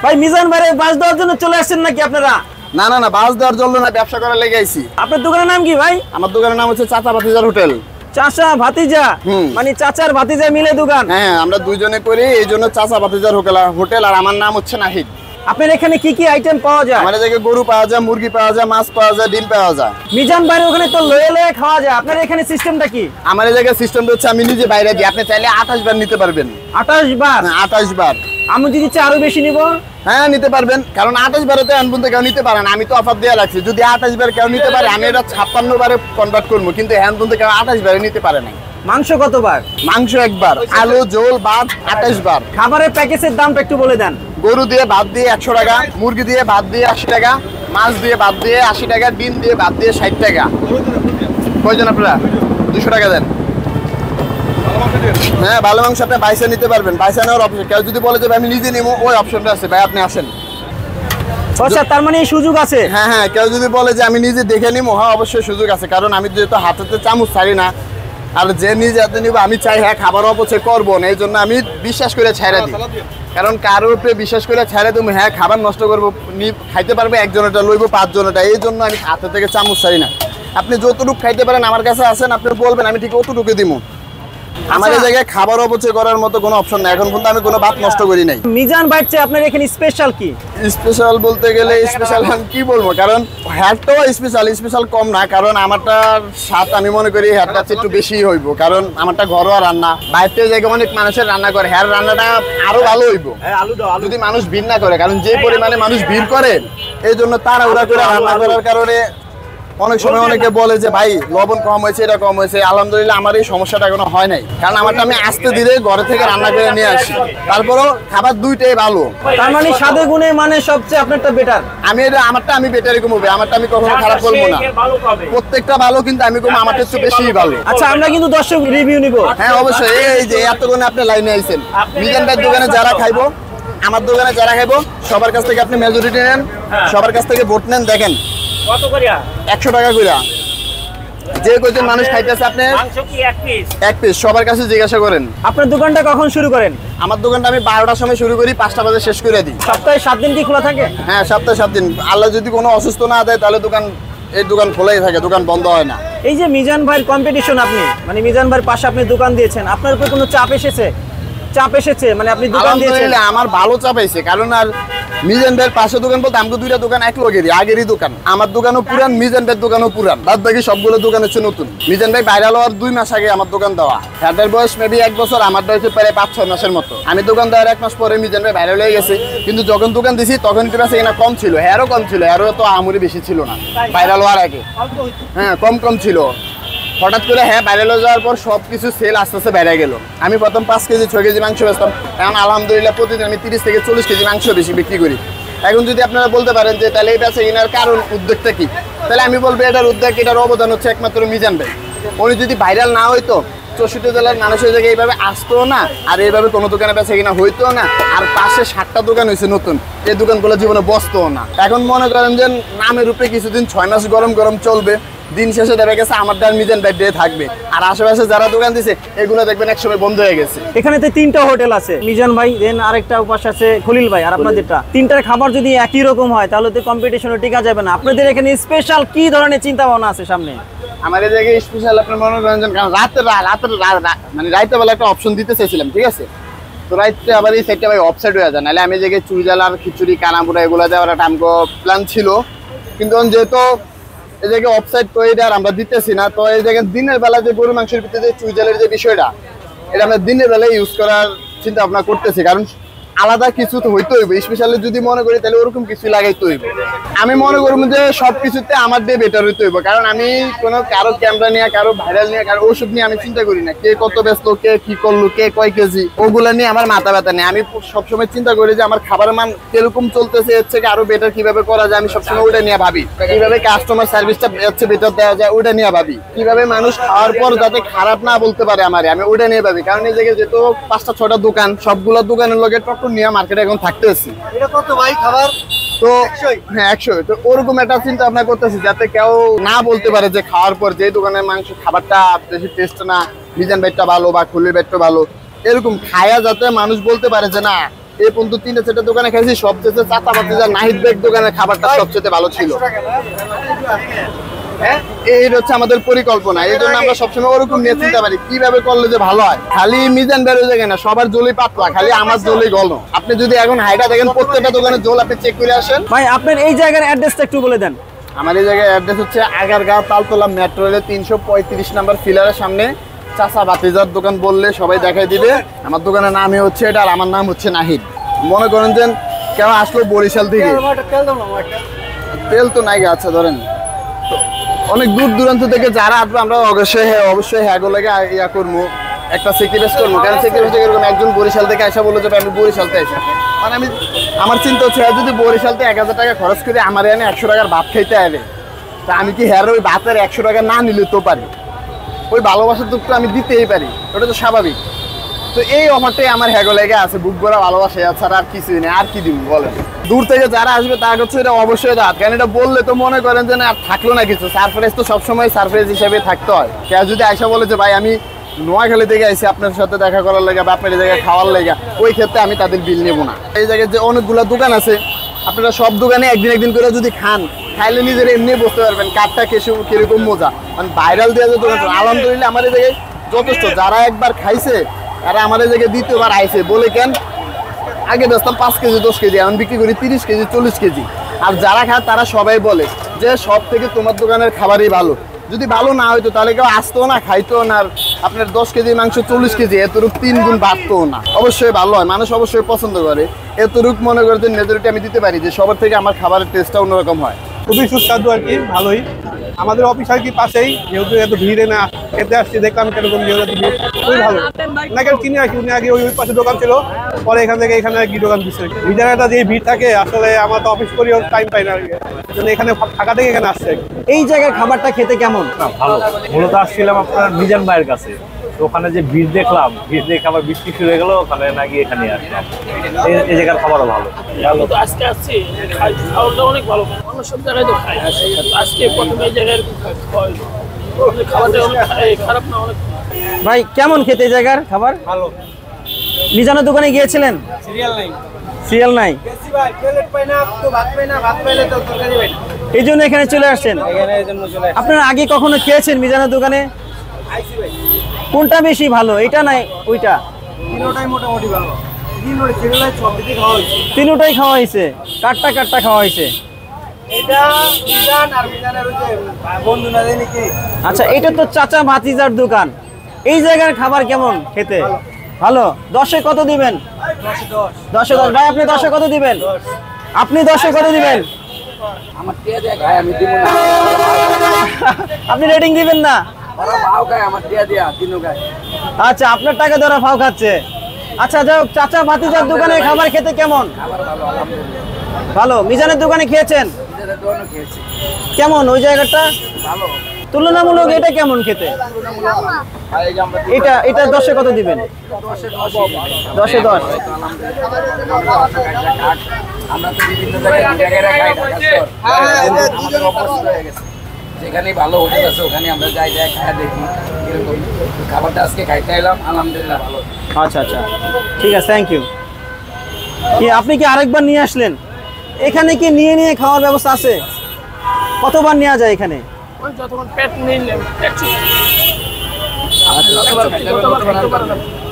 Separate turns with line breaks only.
ভাই মিজান ভাই বাস দেওয়ার জন্য চলে আসছেন নাকি আপনারা?
না না না, বাস দেওয়ার জন্য না, ব্যবসা করার লেগে আইছি।
আপনার দোকানের নাম কি ভাই?
আমার দোকানের নাম হচ্ছে চাচা ভাতিজার হোটেল।
চাচা ভাতিজা মানে চাচার ভাতিজা মিলে দোকান?
হ্যাঁ, আমরা দুইজনে করি, এই জন্য চাচা ভাতিজার হোটেল। আর আমার নাম হচ্ছে নাহিদ।
আপনার এখানে কি কি আইটেম পাওয়া যায়?
আমাদের জায়গায় গরু পাওয়া যায়, মুরগি পাওয়া যায়, মাছ পাওয়া যায়, ডিম পাওয়া যায়।
মিজান ভাই ওখানে তো লয়ে লয়ে খাওয়া যায়, আপনার এখানে সিস্টেমটা কি?
আমার এই জায়গায় সিস্টেমটা হচ্ছে আমি নিজে বাইরে দিই, আপনি চাইলে 28 বার নিতে পারবেন।
28 বার?
28 বার।
আমি যদি চাই আরো বেশি নিব?
হ্যাঁ, নিতে পারবেন, কারণ 28 বারে তো বলতে কেউ নিতে পারে না। আমি তো অফার দেওয়া রাখছি, যদি 28 বার কেউ নিতে পারে আমি এটা 56 বারে কনভার্ট করবো, কিন্তু হ্যান্ড বলতে কেউ 28 বারে নিতে পারে না।
মাংস কতবার?
মাংস একবার, আলু ঝোল ভাত 28 বার।
খাবারের প্যাকেজের দামটা একটু বলে দেন।
গরু দিয়ে ভাত দিয়ে 100 টাকা, মুরগি দিয়ে ভাত দিয়ে 80 টাকা, মাছ দিয়ে ভাত দিয়ে 80 টাকা, ডিম দিয়ে ভাত দিয়ে 60 টাকা। কয়জন আপনারা? 200 টাকা দেন। হ্যাঁ, ভালো মাংস আপনি বাইসা নিতে পারবেন, বাইসা নেওয়ার অপশন। কেউ যদি বলে যে আমি নিজে নিবো, ওই অপশনটা আছে ভাই, আপনি আসেন।
আচ্ছা, তার মানে এই সুযোগ আছে?
হ্যাঁ হ্যাঁ, কেউ যদি বলে যে আমি নিজে দেখে নিবো, হ্যাঁ অবশ্যই সুযোগ আছে, কারণ আমি যেহেতু হাতেতে চামচ ছাড়ি না, আর যে নিজে হাতে নিবো আমি চাই হ্যাঁ খাবার অপচয় করবো না, এই জন্য আমি বিশ্বাস করে ছেড়ে দিই। কারণ কারোর উপরে বিশ্বাস করে ছেড়ে তুমি হ্যাঁ খাবার নষ্ট করবো, খাইতে পারবে একজনটা, লইবো 5 জনটা, এই জন্য আমি হাতে থেকে চামচ ছাড়ি না। আপনি যতটুকু খাইতে পারেন আমার কাছে আসেন, আপনি বলবেন আমি ঠিক অতটুকু দিব। আমাদের জায়গায় খাবার অপচয় করার মতো কোনো অপশন নাই, এখন পর্যন্ত আমি কোনো ভাত নষ্ট করি নাই।
মিজান ভাই আপনার এখানে স্পেশাল কি?
স্পেশাল বলতে গেলে স্পেশাল আমি কি বলবো, কারণ হেয়ারটাও স্পেশাল কম না, কারণ আমারটার স্বাদ আমি মনে করি হেয়ারটা একটু বেশি হইব, কারণ আমারটা ঘরোয়া রান্না। বাইরের জায়গায় অনেক মানুষের রান্না করে, হেয়ার রান্নাটা আরো ভালো হইব যদি মানুষ ভিড় না করে, কারণ যে পরিমাণে মানুষ ভিড় করে এই জন্য তাড়াহুড়া করে রান্না করার কারণে অনেক সময় অনেকে বলে যে ভাই লবণ কম হয়েছে, এটা কম হয়েছে। আলহামদুলিল্লাহ আমার এই সমস্যাটা এখনো হয় নাই, কারণ আমারটা আমি আস্তে ধীরে ঘরে থেকে রান্না করে নিয়ে আসি, তারপরও খাবার দুইটাই ভালো।
তার মানে স্বাদে গুণে মানে সবচেয়ে আপনারটা বেটার?
আমারটা আমি বেটারই কমবে, আমারটা আমি কখনো খারাপ বলবো না, প্রত্যেকটা ভালো, কিন্তু আমি কম আমারটা একটু বেশি ভালো।
আচ্ছা, আমরা কিন্তু দর্শক রিভিউ নিব।
হ্যাঁ অবশ্যই, এই যে এতক্ষণে আপনি লাইনে আইছেন, মিজান ভাইয়ের দোকানে যারা খাইবো, আমার দোকানে যারা খাইবো, সবার কাছ থেকে আপনি মেজরিটি নেন, সবার কাছ থেকে ভোট নেন, দেখেন
কত করিয়া?
100 টাকা কইরা। যে কয়জন মানুষ খাইতেছে আপনি
মাংস কি এক
পিস সবার কাছে জিজ্ঞাসা করেন।
আপনার দোকানটা কখন শুরু করেন?
আমার দোকানটা আমি 12টার সময় শুরু করি, 5টা বাজে শেষ করে দিই।
সপ্তাহে 7 দিন কি খোলা থাকে?
হ্যাঁ, সপ্তাহে 7 দিন। আল্লাহ যদি কোনো অসুস্থ না দেয় তাহলে এই দোকান খোলাই থাকে, দোকান বন্ধ হয় না।
এই যে মিজান ভাইয়ের কম্পিটিশন, আপনি মানে মিজান ভাইয়ের পাশে আপনি দোকান দিয়েছেন, আপনার উপর কোনো চাপ এসেছে? মানে আপনি দোকান দিয়েছেন?
আমার ভালো চাপ আইছে, কারণ আর মিজান ভাইয়ের পাশে দোকান বলতে আমাকে 2টা দোকান এক লগেরই, আগেরই দোকান। আমার দোকানও পুরান, মিজান ভাইয়ের দোকানও পুরান, বাদ বাকি সবগুলো দোকান হচ্ছে নতুন। মিজান ভাই ভাইরাল হওয়ার 2 মাস আগে আমার দোকান দেওয়া, হেয়ার বয়স মেবি 1 বছর, আমার হচ্ছে প্রায় 5-6 মাসের মতো। আমি দোকান দেওয়ার 1 মাস পরে মিজান ভাই ভাইরাল হয়ে গেছে, কিন্তু যখন দোকান দিছি তখন কি বেশি কিনা কম ছিল, হেয়ারও কম ছিল, হেয়ারও তো আমুরি বেশি ছিল না ভাইরাল হওয়ার আগে। হ্যাঁ, কম ছিল। হঠাৎ করে হ্যাঁ ভাইরাল হয়ে যাওয়ার পর সবকিছু সেল আস্তে আস্তে বেড়ে গেল। আমি প্রথম 5 কেজি 6 কেজি মাংস বেচতাম, এখন আলহামদুলিল্লাহ প্রতিদিন আমি 30 থেকে 40 কেজি মাংস বেশি বিক্রি করি। এখন যদি আপনারা বলতে পারেন যে তাহলে এই বেচা কেনার কারণ উদ্যোগটা কি, তাহলে আমি বলবো এটার উদ্যোগ, এটার অবদান হচ্ছে একমাত্র মিজান ভাই। উনি যদি ভাইরাল না হইতো 64 জেলার মানুষের জায়গায় এইভাবে আসতো না, আর এইভাবে কোনো দোকানে বেচা কিনা হইতো না, আর পাশে 7টা দোকান হয়েছে নতুন, এই দোকানগুলো জীবনে বসতো না। এখন মনে করেন যে নামের রূপে কিছুদিন 6 মাস গরম চলবে, দিন শেষে দেখা গেছে আমার ডাল মিজান ভাই ডে থাকবে, আর আশেপাশে যারা দোকান দিছে এগুলো দেখবেন একসময় বন্ধ হয়ে গেছে।
এখানে তো 3টা হোটেল আছে, মিজান ভাই, দেন আরেকটা পাশে আছে খলিল ভাই, আর আপনাদেরটা। 3টার খাবার যদি একই রকম হয় তাহলে তো কম্পিটিশনে টিকা যাবে না। আপনাদের এখানে স্পেশাল কি ধরনের চিন্তা ভাবনা আছে সামনে?
আমার এই জায়গায় স্পেশাল আপনার মনোরঞ্জন, কারণ মানে রাতের বেলা একটা অপশন দিতে চাইছিলাম, ঠিক আছে? তো রাইতে আবার এই সাইডটা ভাই অফসাইড হয়ে যায়, নাহলে আমি জায়গায় চুইজালার খিচুড়ি কানাপুরা এগুলো দেওয়ার একটা আমগো প্ল্যান ছিল, কিন্তু যেহেতু এই জায়গায় অফসাইড তো এটা আর আমরা দিতেছি না। তো এই জায়গায় দিনের বেলা যে গরু মাংসের ভিতরে চুইজালের যে বিষয়টা, এটা আমরা দিনের বেলায় ইউজ করার চিন্তা ভাবনা করতেছি, কারণ আলাদা কিছু তো হইতে হইবে, স্পেশালি যদি মনে করি তাহলে ওরকম কিছু লাগাইতে হইবে। আমি মনে করব যে সবকিছুতে আমার দিয়ে বেটার হইতে হইবে, কারণ আমি কোনো কারো ক্যামেরা নিয়ে, কারো ভাইরাল নিয়ে, কারো ওষুধ নিয়ে আমি চিন্তা করি না, কে কত বেচলো, কে কি করলো, কে কয় কেজি, ওগুলা নিয়ে আমার মাথা ব্যথা নেই। আমি সবসময় চিন্তা করি যে আমার খাবারের মান কিরকম চলতেছে, এর থেকে আরো বেটার কিভাবে করা যায়, আমি সবসময় ওটা নিয়ে ভাবি। কিভাবে কাস্টমার সার্ভিসটা হচ্ছে বেটার দেওয়া যায় ওটা নিয়ে ভাবি, কিভাবে মানুষ খাওয়ার পর যাতে খারাপ না বলতে পারে আমারে, আমি ওটা নিয়ে ভাবি। কারণ এই জায়গায় যেহেতু 5টা 6টা দোকান, সবগুলো দোকানের লগে নিয়ে মার্কেটে এখন থাকতেছি।
এটা কত ভাই খাবার?
তো হ্যাঁ 100। তো ওরকম একটা চিন্তা ভাবনা করতেছি যাতে কেউ না বলতে পারে যে খাওয়ার পর যে দোকানের মাংস খাবারটা বেশি টেস্ট না, মিজান ভাইটা ভালো বা খুলির ভাইটা ভালো, এরকম খায়া যাতে মানুষ বলতে পারে যে না এই পর্যন্ত 3-4টা দোকানে খাইছি, সবচেয়ে চাতাবাতি যা নাহিদ বেগ দোকানের খাবারটা সবচেয়ে ভালো ছিল। এই হচ্ছে আমাদের পরিকল্পনা, এই জন্য আমরা সবসময় ওরকম নিয়ে চিন্তা পারি কিভাবে করলে যে ভালো হয়। খালি মিজান বেরো জায়গায় না, সবার জলই পাতলা, খালি আমার জলই গল। আপনি যদি এখন হাইটা দেখেন প্রত্যেকটা দোকানের জল আপনি চেক করে আসেন।
ভাই আপনার এই জায়গার অ্যাড্রেসটা একটু বলে দেন।
আমার এই জায়গায় অ্যাড্রেস হচ্ছে আগারগাঁও তালতলা মেট্রো রেলের 335 নাম্বার ফিলারের সামনে চাচা বাতিজার দোকান বললে সবাই দেখাই দিবে। আমার দোকানের নামই হচ্ছে এটা, আর আমার নাম হচ্ছে নাহিদ। মনে করেন যে কেউ আসলো বরিশাল থেকে, তেল তো নাই, আচ্ছা ধরেন অনেক দূর দূরান্ত থেকে যারা আসবে আমরা অবশ্যই হ্যাঁ লাগে ইয়া করবো, একটা সেক্রিফাইস করবো। কারণ সেক্রিফাইস এরকম একজন বরিশাল থেকে আসা বললো যে আমি বরিশালতে আসি, মানে আমার চিন্তা হচ্ছে যদি বরিশালতে 1000 টাকা খরচ করে আমার এনে 100 টাকার ভাত খাইতে আলে, তা আমি কি হ্যাঁ ওই ভাতের 100 টাকা না নিলে তো পারি, ওই ভালোবাসার দুঃখটা আমি দিতেই পারি, ওটা তো স্বাভাবিক। তো এই অফারটাই আমার হ্যাগো লেগে আছে, বুক ভরা ভালোবাসা ছাড়া আর কিছুই নেই। আর কি দিব বলেন, দূর থেকে যারা আসবে তার হচ্ছে এটা অবশ্যই রাত, কারণ এটা বললে তো মনে করেন যে না আর থাকলো না কিছু। সারপ্রাইজ তো সবসময় সারপ্রাইজ হিসাবে থাকতে হয়। কেউ যদি আইসা বলে যে ভাই আমি নোয়াখালী থেকে আইসি আপনার সাথে দেখা করার লেগে বা আপনার এই জায়গায় খাওয়ার লেগে, ওই ক্ষেত্রে আমি তাদের বিল নেবো না। এই জায়গায় যে অনেকগুলো দোকান আছে, আপনারা সব দোকানে একদিন করে যদি খান, খাইলে নিজের এমনি বুঝতে পারবেন কাঠটা কিরকম মজা। মানে ভাইরাল দেওয়া যে দোকান, আলহামদুলিল্লাহ আমার এই জায়গায় যথেষ্ট। যারা একবার খাইছে তারা আমার এই জায়গায় দ্বিতীয়বার আইসে, বলে কেন আগে বেচতাম 5 কেজি 10 কেজি, এখন বিক্রি করি 30 কেজি 40 কেজি। আর যারা খায় তারা সবাই বলে যে সব থেকে তোমার দোকানের খাবারই ভালো। যদি ভালো না হইতো তাহলে কেউ আসতো না, খাইতো না। আর আপনার 10 কেজি মাংস 40 কেজি, এতটুক 3 গুণ বাড়তো না। অবশ্যই ভালো হয়, মানুষ অবশ্যই পছন্দ করে। এতটুক মনে করতে মেজরিটি আমি দিতে পারি যে সবার থেকে আমার খাবারের টেস্টটা অন্যরকম হয়।
খুবই সুস্বাদু আর কি, ভালোই। আমাদের অফিস আর কি পাশেই, যেহেতু এত ভিড়ে না খেতে আসছি, দেখলাম কিরকম যেহেতু ভিড়, খুবই ভালো। নাকি চিনি আসি, উনি আগে ওই পাশে দোকান ছিল, পরে এখান থেকে এখানে কি দোকান দিচ্ছে। এই জায়গাটা যে ভিড় থাকে, আসলে আমার তো অফিস করিও টাইম পাই না আর কি, এখানে থাকা থেকে এখানে আসছে।
এই জায়গার খাবারটা খেতে কেমন?
ভালো। মূলত আসছিলাম আপনার মিজান ভাইয়ের কাছে, তো ওখানে যে ভিড় দেখলাম, ভিড় দেখে আবার বৃষ্টি শুরু হয়ে গেল, ওখানে নাকি এখানে আসলাম। এই জায়গার খাবারও ভালো।
আমি তো আজকে আসছি, খাবারটা অনেক ভালো। অন্য সব জায়গায় তো খাই, আজকে প্রথমে এই জায়গায় খাবারটা অনেক খারাপ না, অনেক।
ভাই কেমন খেতে এই জায়গার খাবার?
ভালো।
মিজানের দোকানে গিয়েছিলেন? সিরিয়াল নাই, এই জন্য এখানে চলে আসছেন। আপনারা আগে কখনো খেয়েছেন মিজানের দোকানে? কোনটা বেশি ভালো, এটা নাই ওইটা? তিনটাই খাওয়া হয়েছে। কাটটা খাওয়া হয়েছে। আচ্ছা, এটা তো চাচা ভাতিজার দোকান। এই জায়গার খাবার কেমন খেতে? ভালো। 10-এ কত দিবেন? 10-এ 10। ভাই আপনি 10-এ কত দিবেন? আপনি 10-এ কত দিবেন? আপনি রেটিং দিবেন না? আচ্ছা, আপনার টাকা ধরা ফাও খাচ্ছে। আচ্ছা যাই হোক, চাচা ভাতিজার দোকানে খাবার খেতে কেমন? ভালো। মিজানের দোকানে খেয়েছেন? কেমন ওই জায়গাটা? তুলনামূলক এটা কেমন খেতে? এটা 10-এ কত দিবেন? 10-এ 10।
যেখানে ভালো হোটেল আছে ওখানে আমরা যাই খাওয়া দেখি এরকম খাবারটা আজকে খাইতে এলাম, আলহামদুলিল্লাহ ভালো।
আচ্ছা, ঠিক আছে, থ্যাংক ইউ। কি আপনি কি আরেকবার নিয়ে আসলেন? এখানে কি নিয়ে খাওয়ার ব্যবস্থা আছে? কতবার নেওয়া যায় এখানে?
যতক্ষণ পেট নিলেন,